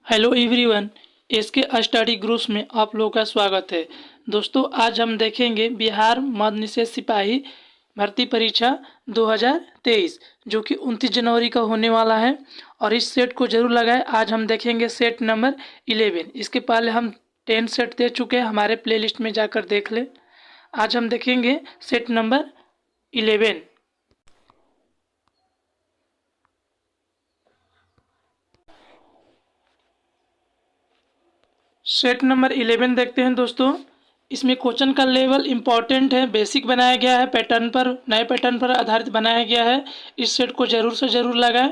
Hello everyone. SK study groups में आप लोगों का स्वागत है। दोस्तों, आज हम देखेंगे बिहार मद्य निषेध सिपाही भर्ती परीक्षा 2023 जो कि 29 जनवरी का होने वाला है और इस सेट को जरूर लगाएं। आज हम देखेंगे सेट नंबर 11। इसके पहले हम 10 सेट दे चुके हैं, हमारे प्लेलिस्ट में जाकर देख लें। आज हम देखेंगे सेट नंबर 11। सेट नंबर 11 देखते हैं दोस्तों। इसमें क्वेश्चन का लेवल इम्पॉर्टेंट है, बेसिक बनाया गया है, पैटर्न पर नए पैटर्न पर आधारित बनाया गया है। इस सेट को जरूर से जरूर लगाएं।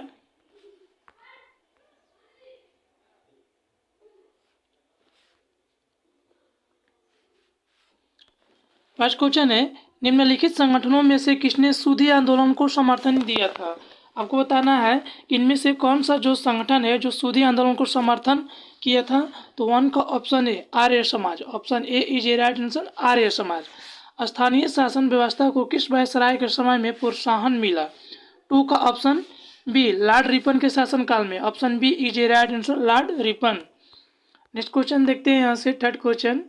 फर्स्ट क्वेश्चन है, निम्नलिखित संगठनों में से किसने सूदी आंदोलन को समर्थन दिया था। आपको बताना है कि इनमें से कौन सा जो संगठन है जो सूदी आंदोलन को समर्थन किया था। तो वन का ऑप्शन है Arya Samaj. Option A is a right answer, Arya Samaj. स्थानीय शासन व्यवस्था को किस वायसराय के समय में प्रोत्साहन मिला। टू का ऑप्शन बी लॉर्ड रिपन के शासनकाल में। Option B is a right answer, Lord Ripon. Next question देखते हैं यहाँ से थर्ड क्वेश्चन,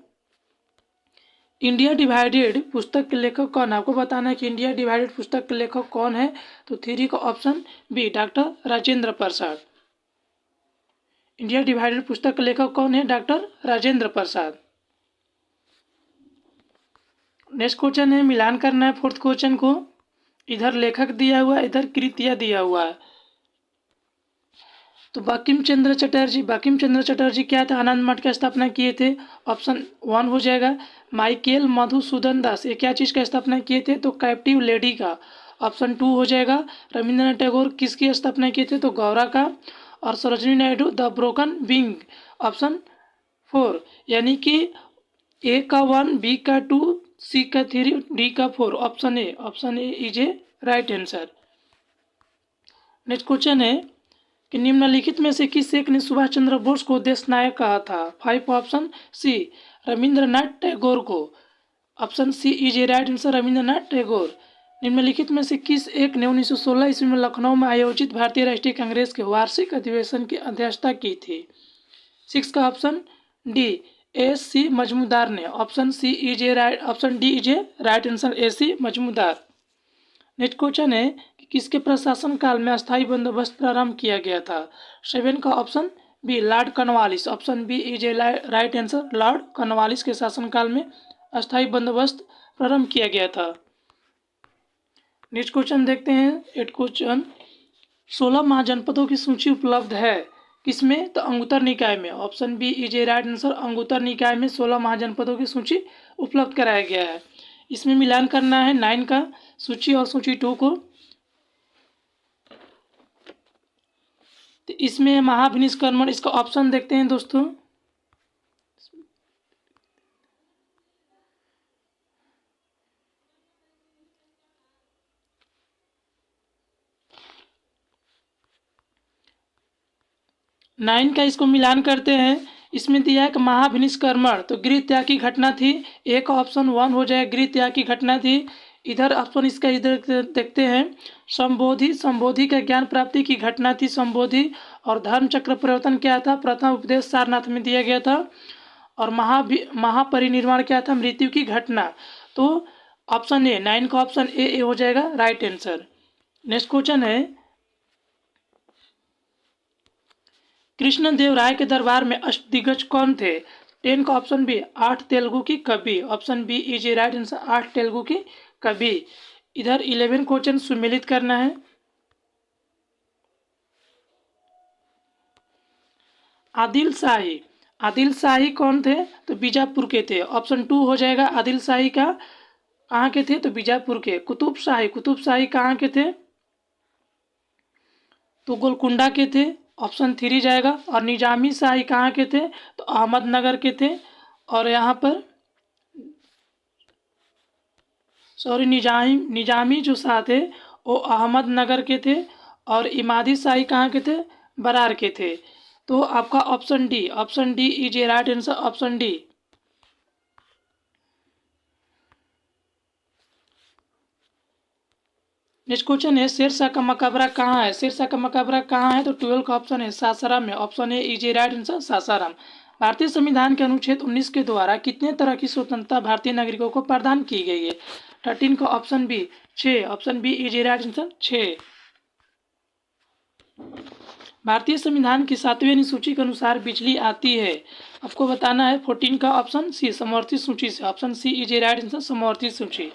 इंडिया डिवाइडेड पुस्तक के लेखक कौन है। आपको बताना है कि इंडिया डिवाइडेड पुस्तक के लेखक कौन है। तो थ्री का option B doctor Rajendra Prasad. India divided पुस्तक के लेखक कौन है, doctor Rajendra Prasad. Next question है, मिलान करना है फोर्थ क्वेश्चन को। इधर लेखक दिया हुआ है, इधर कृतिया दिया हुआ है। तो बंकिम चंद्र चटर्जी क्या था, आनंद मठ की स्थापना किए थे। ऑप्शन वन हो जाएगा। माइकेल मधुसूदन दास ये क्या चीज़ का स्थापना किए थे, तो कैप्टिव लेडी का। ऑप्शन टू हो जाएगा। रविंद्रनाथ टैगोर किसकी स्थापना किए थे, तो गौरा का। और Sarojini Naidu the broken wing. Option four, यानी कि ए का 1, बी का 2, सी का 3, डी का 4। Option A is a right answer. Next question है कि निम्नलिखित में से किस एक ने सुभाष चंद्र बोस को देश नायक कहा था। 5 ऑप्शन सी रविंद्रनाथ टैगोर को। Option C is a right answer, Rabindranath Tagore. निम्नलिखित में से किस एक ने 1916 ईस्वी में लखनऊ में आयोजित भारतीय राष्ट्रीय कांग्रेस के वार्षिक अधिवेशन की अध्यक्षता की थी। 6 का option D S C Majumdar ने। Option C is a right, option D is a right answer, A C Majumdar. Next question है कि किसके प्रशासन काल में अस्थायी बंदोबस्त प्रारंभ किया गया था। 7 का option B Lord Cornwallis. Option B is a right answer, Lord Cornwallis के शासनकाल में अस्थायी बंदोबस्त प्रारंभ किया गया था। नेक्स्ट क्वेश्चन देखते हैं 8 क्वेश्चन, 16 महाजनपदों की सूची उपलब्ध है किसमें, तो अंगुत्तर निकाय में। Option B is a right answer, Anguttara Nikaya में 16 महाजनपदों की सूची उपलब्ध कराया गया है। इसमें मिलान करना है 9 का सूची और सूची 2 को। तो इसमें महाभिनिष्कर्मण, इसका ऑप्शन देखते हैं दोस्तों। नाइन का इसको मिलान करते हैं। इसमें दिया है कि महाभिनिष्कर्मण तो गृह त्याग की घटना थी। एक ऑप्शन वन हो जाए, गृह त्याग की घटना थी। इधर ऑप्शन इसका इधर देखते हैं, संबोधि का ज्ञान प्राप्ति की घटना थी संबोधि। और धर्म चक्र परिवर्तन क्या था, प्रथम उपदेश सारनाथ में दिया गया था। और महापरिनिर्वाण क्या था, मृत्यु की घटना। तो ऑप्शन ए, 9 का ऑप्शन ए हो जाएगा राइट आंसर। नेक्स्ट क्वेश्चन है, कृष्णदेव राय के दरबार में अष्टदिग्गज कौन थे। 10 का ऑप्शन बी 8 तेलुगु की कवि। Option B is a right answer, 8 Telugu की कवि। इधर 11 क्वेश्चन सुमेलित करना है। आदिल शाही कौन थे, तो बीजापुर के थे। ऑप्शन 2 हो जाएगा। आदिल शाही का कहाँ के थे, तो बीजापुर के। कुतुब शाही कहाँ के थे, तो गोलकुंडा के थे। ऑप्शन 3 जाएगा। और निजामी शाही कहाँ के थे, तो अहमदनगर के थे। और यहाँ पर निजामी जो शाह थे वो अहमदनगर के थे। और इमादी शाही कहाँ के थे, बरार के थे। तो आपका option D is a right answer, option D. Next question है शेरशाह का मकबरा कहाँ है। शेरशाह का मकबरा कहाँ है, तो 12 का ऑप्शन है सासाराम में। Option A is a right answer Sasaram. भारतीय संविधान के अनुच्छेद 19 के द्वारा कितने तरह की स्वतंत्रता भारतीय नागरिकों को प्रदान की गई है। 13 का option B 6। Option B is a right answer 6। भारतीय संविधान की 7वीं अनुसूची के अनुसार बिजली आती है। आपको बताना है 14 का ऑप्शन सी समवर्ती सूची से। Option C is a right answer समवर्ती सूची।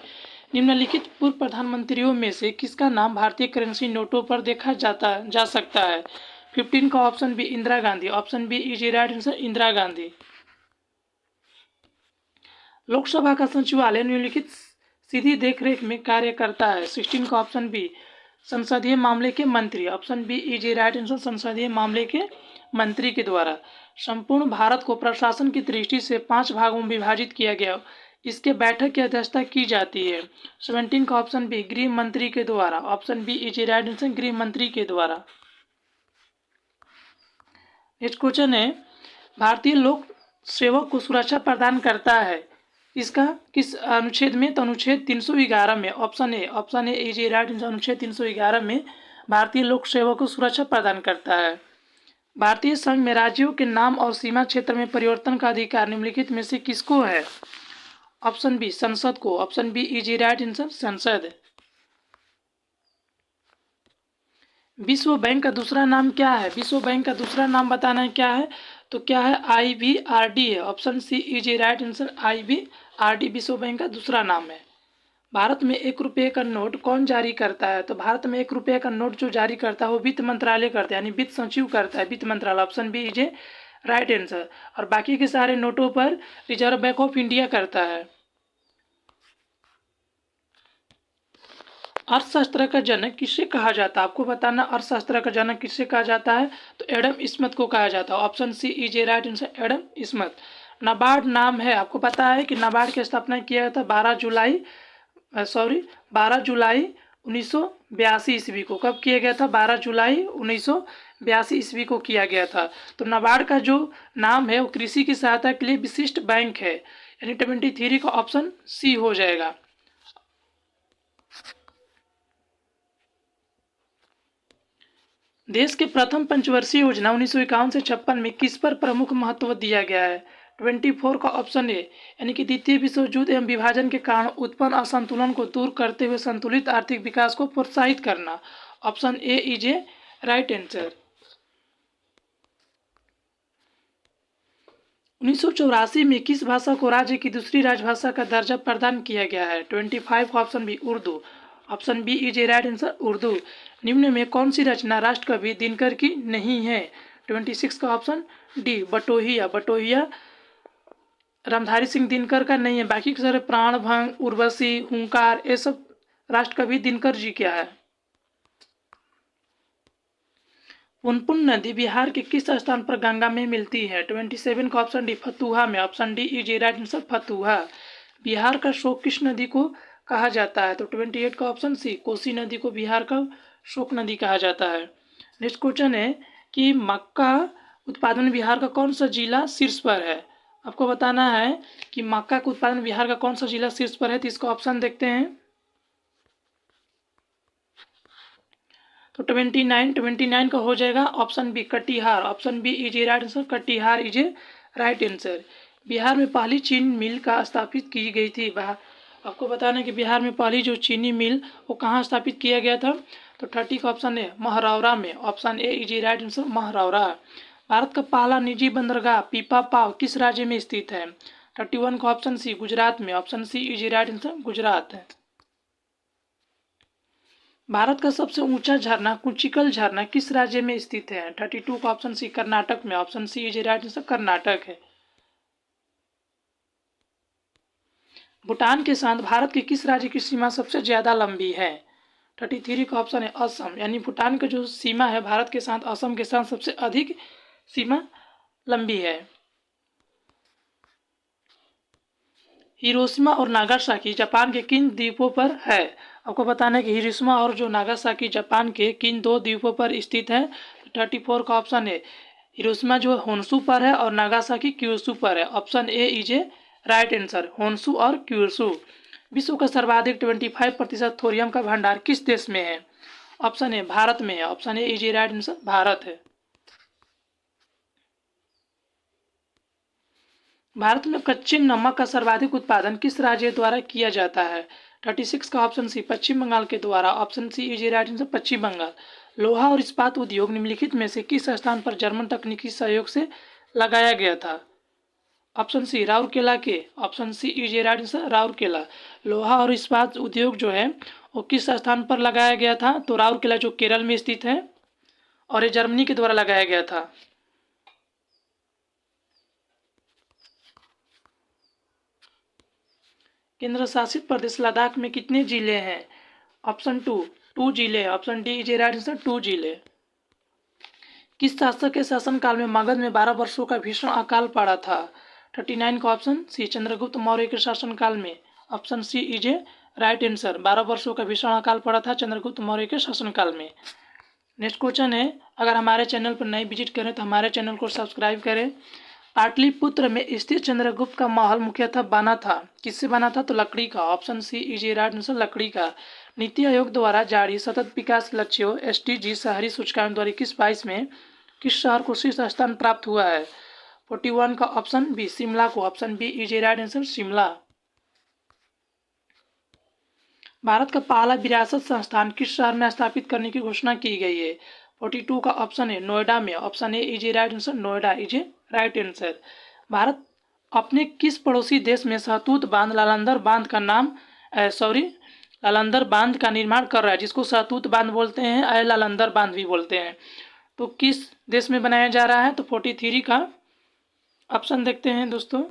निम्नलिखित पूर्व प्रधानमंत्रियों में से किसका नाम भारतीय करेंसी नोटों पर देखा जा सकता है। 15 का option B Indira Gandhi. Option B is a right answer Indira Gandhi. Lok Sabha का सचिवालय निम्नलिखित सीधी देखरेख में कार्य करता है। 16 का ऑप्शन बी संसदीय मामले के मंत्री। Option B is a right answer संसदीय मामले के मंत्री के द्वारा। संपूर्ण भारत को प्रशासन की दृष्टि से 5 भागों में विभाजित किया गया, इसके बैठक की अध्यक्षता की जाती है। 17 का ऑप्शन बी गृह मंत्री के द्वारा। Option B is a right answer गृह मंत्री के द्वारा। नेक्स्ट क्वेश्चन है भारतीय लोक सेवक को सुरक्षा प्रदान करता है, इसका किस अनुच्छेद में, तो अनुच्छेद 311 में। Option A is a right answer अनुच्छेद 311 में भारतीय लोक सेवक को सुरक्षा प्रदान करता है। भारतीय संघ में राज्यों के नाम और सीमा क्षेत्र में परिवर्तन का अधिकार निम्नलिखित में से किसको है। ऑप्शन बी संसद को। Option B is a right answer संसद। विश्व बैंक का दूसरा नाम क्या है। विश्व बैंक का दूसरा नाम बताना है क्या है, तो क्या है IBRD है। Option C is a right answer IBRD विश्व बैंक का दूसरा नाम है। भारत में 1 रुपये का नोट कौन जारी करता है, तो भारत में 1 रुपये का नोट जो जारी करता है वो वित्त मंत्रालय करता है, यानी वित्त सचिव करता है, वित्त मंत्रालय। Option B is a right answer. और बाकी के सारे नोटों पर रिजर्व बैंक ऑफ इंडिया करता है। अर्थशास्त्र का जनक किसे कहा जाता है, आपको बताना अर्थशास्त्र का जनक किसे कहा जाता है, तो एडम स्मिथ को कहा जाता है। Option C is a right answer Adam Smith. NABARD नाम है, आपको पता है कि नाबार्ड की स्थापना किया गया था 12 जुलाई 1982 ईस्वी को। कब किया गया था, 12 जुलाई 1982 ईस्वी को किया गया था। तो नाबार्ड का जो नाम है वो कृषि की सहायता के लिए विशिष्ट बैंक है, यानी 23 का ऑप्शन सी हो जाएगा। देश के प्रथम पंचवर्षीय योजना 1951 से 56 में किस पर प्रमुख महत्व दिया गया है। 24 का ऑप्शन ए, यानी कि द्वितीय विश्व युद्ध एवं विभाजन के कारण उत्पन्न असंतुलन को दूर करते हुए संतुलित आर्थिक विकास को प्रोत्साहित करना। Option A is a right answer. 1984 में किस भाषा को राज्य की दूसरी राजभाषा का दर्जा प्रदान किया गया है। 25 का option B Urdu. Option B is a right answer Urdu. निम्न में कौन सी रचना राष्ट्रकवि दिनकर की नहीं है। 26 का ऑप्शन डी बटोहिया। बटोहिया रामधारी सिंह दिनकर का नहीं है, बाकी के सारे प्राणभंग, उर्वशी, हुंकार, ये सब राष्ट्रकवि दिनकर जी क्या है। पुनपुन नदी बिहार के किस स्थान पर गंगा में मिलती है। 27 का ऑप्शन डी फतुहा में। Option D is a right answer Fatuha. Bihar का शोक किस नदी को कहा जाता है, तो 28 का ऑप्शन सी कोसी नदी को बिहार का शोक नदी कहा जाता है। नेक्स्ट क्वेश्चन है कि मक्का उत्पादन बिहार का कौन सा जिला शीर्ष पर है। आपको बताना है कि मक्का का उत्पादन बिहार का कौन सा जिला शीर्ष पर है, तो इसका ऑप्शन देखते हैं। तो 29 का हो जाएगा option B Katihar. Option B is a right answer Katihar is a right answer. Bihar में पहली चीनी मिल का स्थापित की गई थी। आपको बताना है कि बिहार में पहली जो चीनी मिल वो कहाँ स्थापित किया गया था, तो 30 का ऑप्शन है महरौरा में। Option A is a right answer महरौरा। भारत का पहला निजी बंदरगाह पीपापाव किस राज्य में स्थित है। 31 का ऑप्शन सी गुजरात में। Option C is a right answer Gujarat है। भारत का सबसे ऊंचा झरना कुचिकल झरना किस राज्य में स्थित है। 32 का ऑप्शन सी कर्नाटक में। Option C is a right answer Karnataka है। भूटान के साथ भारत के किस राज्य की सीमा सबसे ज्यादा लंबी है। 33 का ऑप्शन है असम, यानी भूटान का जो सीमा है भारत के साथ असम के साथ सबसे अधिक सीमा लंबी है। हिरोशिमा और नागासाकी जापान के किन द्वीपों पर है। आपको बताना है कि हिरोशिमा और जो नागासाकी जापान के किन 2 द्वीपों पर स्थित है। 34 का ऑप्शन है हिरोशिमा जो होन्शु पर है और नागासाकी क्यूशु पर है। Option A is a right answer Honshu और क्यूशु। विश्व का सर्वाधिक 25% थोरियम का भंडार किस देश में है? ऑप्शन ए भारत में है। Option A is right answer, Bharat है। भारत में कच्चे नमक का सर्वाधिक उत्पादन किस राज्य द्वारा किया जाता है? 36 का ऑप्शन सी पश्चिम बंगाल के द्वारा। Option C is right answer, पश्चिम बंगाल। लोहा और इस्पात उद्योग निम्नलिखित में से किस स्थान पर जर्मन तकनीकी सहयोग से लगाया गया था? ऑप्शन सी राउरकेला के। Option C is right answer, Rourkela. लोहा और इस्पात उद्योग जो है वो किस स्थान पर लगाया गया था? तो राउरकेला जो केरल में स्थित है और ये जर्मनी के द्वारा लगाया गया था। केंद्र शासित प्रदेश लद्दाख में कितने जिले हैं? ऑप्शन टू जिले। Option D is right answer, 2 जिले। किस शासक के शासनकाल में मगध में 12 वर्षों का भीषण अकाल पड़ा था? 39 का ऑप्शन सी चंद्रगुप्त मौर्य के शासनकाल में। Option C is a right answer, 12 वर्षों का भीषण अकाल पड़ा था चंद्रगुप्त मौर्य के शासनकाल में। नेक्स्ट क्वेश्चन है, अगर हमारे चैनल पर नए विजिट करें तो हमारे चैनल को सब्सक्राइब करें। पाटलिपुत्र में स्थित चंद्रगुप्त का महल मुख्यतः बना था, किससे बना था? तो लकड़ी का। Option C is right answer, लकड़ी का। नीति आयोग द्वारा जारी सतत विकास लक्ष्यों SDG शहरी सूचकांक द्वारा किस 22 में किस शहर को शीर्ष स्थान प्राप्त हुआ है? 41 का ऑप्शन बी शिमला को। Option B is right answer, Shimla. Bharat का पहला विरासत संस्थान किस शहर में स्थापित करने की घोषणा की गई है? 42 का ऑप्शन है नोएडा में। Option A is right answer, Noida is right answer. Bharat अपने किस पड़ोसी देश में सहतूत बांध लालंदर बांध का निर्माण कर रहा है, जिसको सहतूत बांध बोलते हैं और लालंदर बांध भी बोलते हैं? तो किस देश में बनाया जा रहा है? तो 43 का ऑप्शन देखते हैं दोस्तों,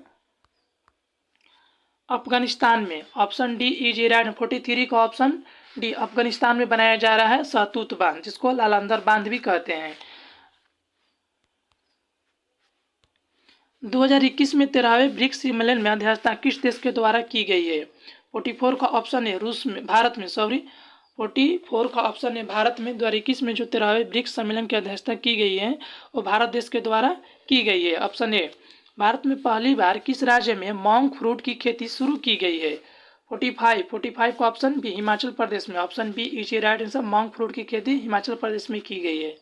अफगानिस्तान में। Option D is right. 43 का ऑप्शन डी अफगानिस्तान में बनाया जा रहा है सहतूत बांध, जिसको लालंदर बांध भी कहते हैं। 2021 में 13वें ब्रिक्स सम्मेलन में अध्यक्षता किस देश के द्वारा की गई है? 44 का ऑप्शन है भारत में। 44 का ऑप्शन है भारत में। 2021 में जो 13वें ब्रिक्स सम्मेलन की अध्यक्षता की गई है वो भारत देश के द्वारा की गई है। ऑप्शन ए, भारत में पहली बार किस राज्य में मॉन्क फ्रूट की खेती शुरू की गई है? 45 का ऑप्शन बी हिमाचल प्रदेश में। Option B is right answer, monk fruit की खेती हिमाचल प्रदेश में की गई है।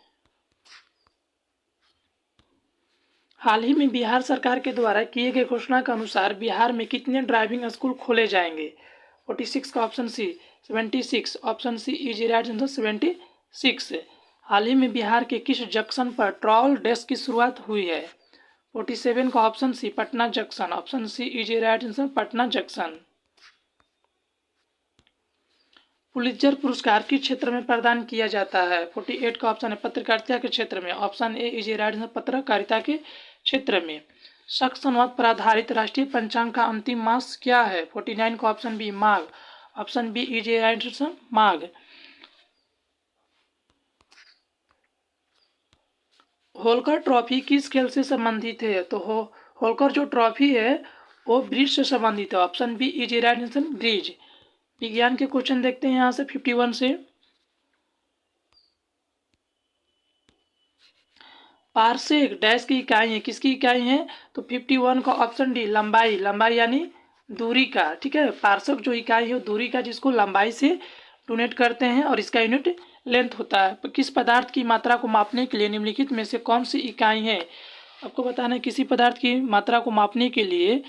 हाल ही में बिहार सरकार के द्वारा किए गए घोषणा के अनुसार बिहार में कितने ड्राइविंग स्कूल खोले जाएंगे? 46 का option C 76। Option C is right answer, 76। हाल ही में बिहार के किस जंक्शन पर ट्रॉल डेस्क की शुरुआत हुई है? 47 का option C Patna junction. Option C is right answer, Patna junction. Pulitzer पुरस्कार किस क्षेत्र में प्रदान किया जाता है? 48 का ऑप्शन है पत्रकारिता के क्षेत्र में। Option A is right answer, पत्रकारिता के क्षेत्र में। शक संवाद पर आधारित राष्ट्रीय पंचांग का अंतिम मास क्या है? 49 का option B Magh. Option B is right answer, Magh. Holkar trophy किस खेल से संबंधित है? तो होलकर जो ट्रॉफी है वो ब्रिज से संबंधित है। Option B is right answer, bridge. विज्ञान के क्वेश्चन देखते हैं यहाँ से 51 से। पार्सेक डैश की इकाई है, किसकी इकाई है? तो 51 का ऑप्शन डी लंबाई। लंबाई यानी दूरी का, ठीक है। पार्सेक जो इकाई है दूरी का, जिसको लंबाई से डोनेट करते हैं और इसका यूनिट लेंथ होता है। किस पदार्थ की मात्रा को मापने के लिए निम्नलिखित में से कौन सी इकाई है? आपको बताना है किसी पदार्थ की मात्रा को मापने के लिए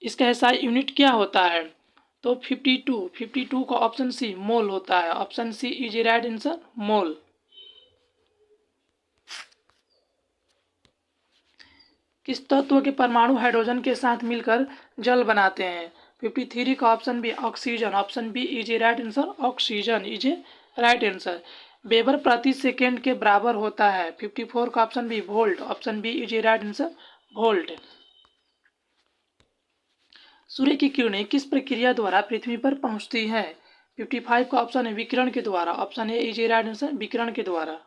इसका ऐसा यूनिट क्या होता है? तो 52 का ऑप्शन सी मोल होता है। Option C is right answer, mole. किस तत्व के परमाणु हाइड्रोजन के साथ मिलकर जल बनाते हैं? 53 का option B oxygen. Option B is right answer, oxygen is right answer. Weber प्रति सेकेंड के बराबर होता है? 54 का option B volt. Option B is right answer, volt. सूर्य की किरणें किस प्रक्रिया द्वारा पृथ्वी पर पहुंचती हैं? 55 का ऑप्शन है विकिरण के द्वारा। Option A is right answer, विकिरण के द्वारा।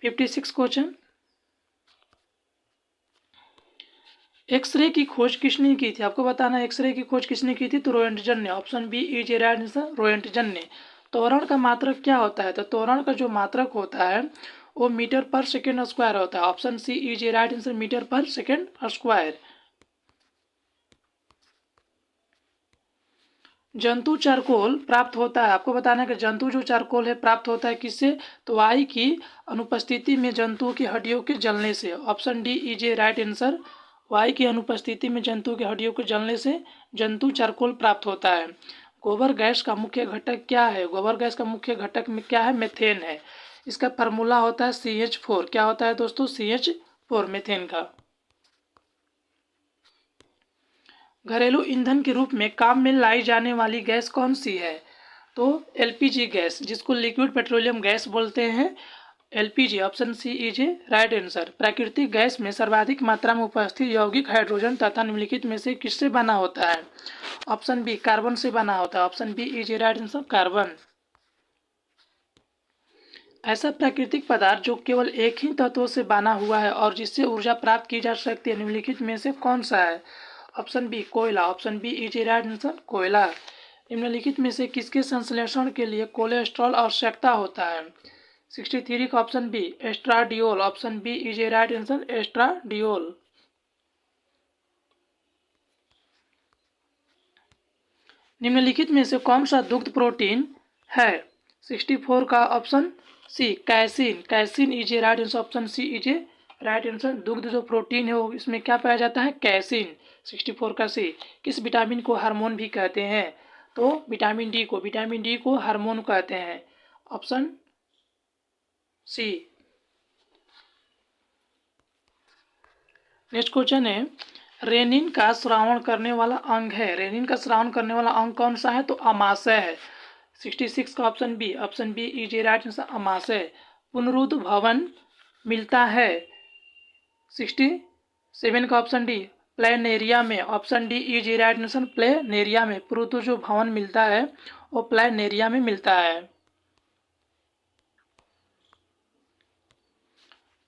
56 क्वेश्चन, एक्सरे की खोज किसने की थी? आपको बताना है एक्सरे की खोज किसने की थी? तो रोएंटजन ने। Option B is right answer, Roentgen ने। त्वरण का मात्रक क्या होता है? तो त्वरण का जो मात्रक होता है वो मीटर पर सेकेंड स्क्वायर होता है। Option C is right answer, metre पर सेकेंड स्क्वायर। जंतु चारकोल प्राप्त होता है, आपको बताना है कि जंतु जो चारकोल है प्राप्त होता है किससे, तो वायु की अनुपस्थिति में जंतुओं की हड्डियों के जलने से। Option D is a right answer. वायु की अनुपस्थिति में जंतुओं की हड्डियों के जलने से जंतु चारकोल प्राप्त होता है। गोबर गैस का मुख्य घटक क्या है, गोबर गैस का मुख्य घटक में क्या है, मेथेन है। इसका फार्मूला होता है CH4। क्या होता है दोस्तों, CH4 मेथेन का। घरेलू ईंधन के रूप में काम में लाई जाने वाली गैस कौन सी है, तो LPG गैस, जिसको लिक्विड पेट्रोलियम गैस बोलते हैं, LPG। Option C is a right answer. प्राकृतिक गैस में सर्वाधिक मात्रा में उपस्थित यौगिक हाइड्रोजन तथा निम्नलिखित में से किससे बना होता है, ऑप्शन बी कार्बन से बना होता है। Option B is a right answer, carbon. ऐसा प्राकृतिक पदार्थ जो केवल एक ही तत्व से बना हुआ है और जिससे ऊर्जा प्राप्त की जा सकती है, निम्नलिखित में से कौन सा है, ऑप्शन बी कोयला। Option B is a right answer, कोयला। निम्नलिखित में से किसके संश्लेषण के लिए कोलेस्ट्रॉल आवश्यकता होता है, 63 का option B estradiol. Option B is a right answer, estradiol. निम्नलिखित में से कौन सा दुग्ध प्रोटीन है, 64 का option C casein. Casein is a right answer. Option C is a right answer. दुग्ध जो प्रोटीन है वो इसमें क्या पाया जाता है, कैसीन। 64 का सी। किस विटामिन को हार्मोन भी कहते हैं, तो विटामिन डी को, विटामिन डी को हार्मोन कहते हैं। Option C. नेक्स्ट क्वेश्चन है, रेनिन का श्रावण करने वाला अंग है, रेनिन का श्रावण करने वाला अंग कौन सा है, तो अमाशय है। 66 का option B. Option B is a right answer, अमाशय। पुनरुद्ध भवन मिलता है, 67 का ऑप्शन डी प्लेनेरिया में। Option D is a right answer, planaria में। पुनरुद्ध जो भवन मिलता है वो प्लेनेरिया में मिलता है।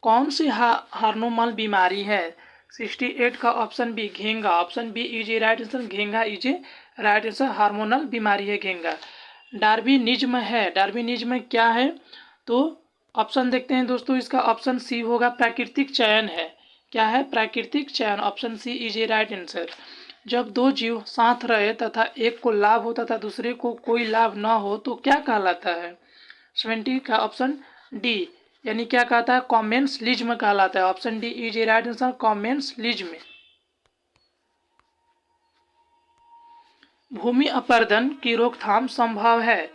कौन सी हार्मोनल बीमारी है, 68 का ऑप्शन बी घेंगा। Option B is a right answer, घेंगा is a right answer. Hormonal बीमारी है घेंगा। डार्विनिज्म है, डार्विनिज्म क्या है, तो ऑप्शन देखते हैं दोस्तों, इसका ऑप्शन सी होगा, प्राकृतिक चयन है। क्या है, प्राकृतिक चयन। Option C is a right answer. जब दो जीव साथ रहे तथा एक को लाभ हो तथा दूसरे को कोई लाभ ना हो तो क्या कहलाता है, 70 का ऑप्शन डी, यानी क्या कहता है, कॉमेंसलिज्म कहलाता है। Option D is a right answer, commensalism. भूमि अपरदन की रोकथाम संभव है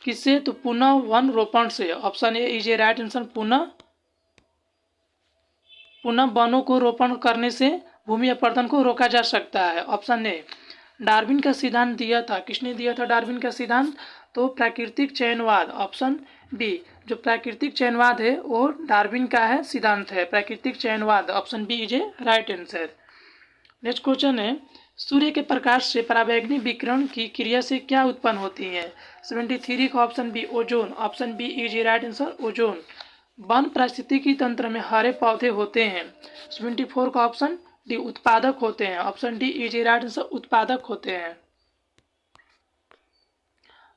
किससे, तो पुनः वन रोपण से। Option A is a right answer, पुनः वनों को रोपण करने से भूमि अपरदन को रोका जा सकता है। Option A. डार्विन का सिद्धांत दिया था, किसने दिया था डार्विन का सिद्धांत, तो प्राकृतिक चयनवाद। ऑप्शन बी, जो प्राकृतिक चयनवाद है वो डार्विन का है सिद्धांत है, प्राकृतिक चयनवाद। Option B is a right answer. Next question है, सूर्य के प्रकाश से पराबैंगनी विकिरण की क्रिया से क्या उत्पन्न होती है, 73 का option B ozone. Option B is a right answer, ozone. वन पारिस्थितिकी तंत्र में हरे पौधे होते हैं, 74 का ऑप्शन डी उत्पादक होते हैं। Option D is a right answer, उत्पादक होते हैं।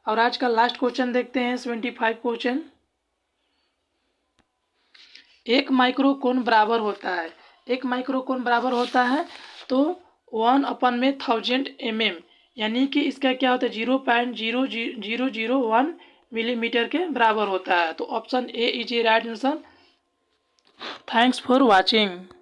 और आज का लास्ट क्वेश्चन देखते हैं, 75 क्वेश्चन। एक माइक्रोकोन बराबर होता है, एक माइक्रोकोन बराबर होता है तो 1/1000 mm, यानी कि इसका क्या होता है, 0.0001 मिलीमीटर के बराबर होता है। तो option A is a right answer. Thanks for watching.